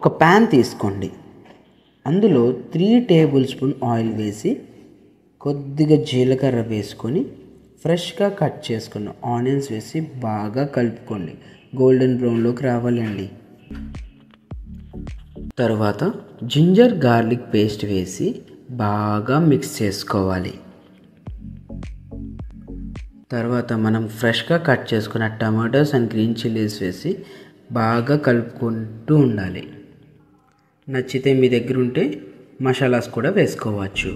ఒక ప్యాన్ తీసుకోండి. అందులో 3 టేబుల్ స్పూన్ ఆయిల్ వేసి కొద్దిగా జీలకర్ర వేసుకొని ఫ్రెష్గా కట్ చేసుకున్న ఆనియన్స్ వేసి బాగా కలుపుకోండి. గోల్డెన్ బ్రౌన్లోకి రావాలండి. తర్వాత జింజర్ గార్లిక్ పేస్ట్ వేసి బాగా మిక్స్ చేసుకోవాలి. తర్వాత మనం ఫ్రెష్గా కట్ చేసుకున్న టమాటోస్ అండ్ గ్రీన్ చిల్లీస్ వేసి బాగా కలుపుకుంటూ ఉండాలి. నచ్చితే మీ దగ్గర ఉంటే మసాలాస్ కూడా వేసుకోవచ్చు.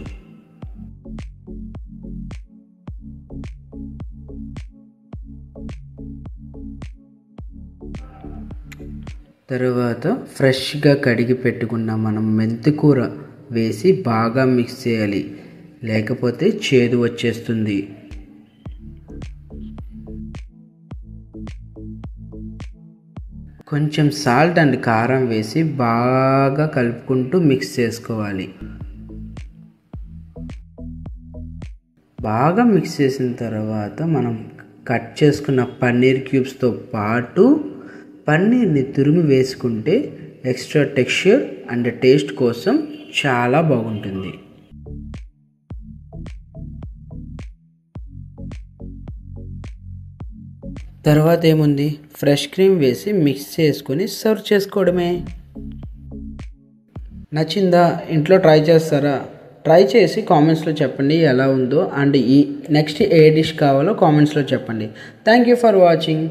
తర్వాత ఫ్రెష్గా కడిగి పెట్టుకున్న మనం మెంతికూర వేసి బాగా మిక్స్ చేయాలి, లేకపోతే చేదు వచ్చేస్తుంది. కొంచెం సాల్ట్ అండ్ కారం వేసి బాగా కలుపుకుంటూ మిక్స్ చేసుకోవాలి. బాగా మిక్స్ చేసిన తర్వాత మనం కట్ చేసుకున్న పన్నీర్ క్యూబ్స్తో పాటు పన్నీర్ని తురిమి వేసుకుంటే ఎక్స్ట్రా టెక్స్చర్ అండ్ టేస్ట్ కోసం చాలా బాగుంటుంది. తర్వాత ఏముంది, ఫ్రెష్ క్రీమ్ వేసి మిక్స్ చేసుకొని సర్వ్ చేసుకోవడమే. నచ్చిందా? ఇంట్లో ట్రై చేస్తారా? ట్రై చేసి కామెంట్స్లో చెప్పండి ఎలా ఉందో, అండ్ ఈ నెక్స్ట్ ఏ డిష్ కావాలో కామెంట్స్లో చెప్పండి. Thank you for watching.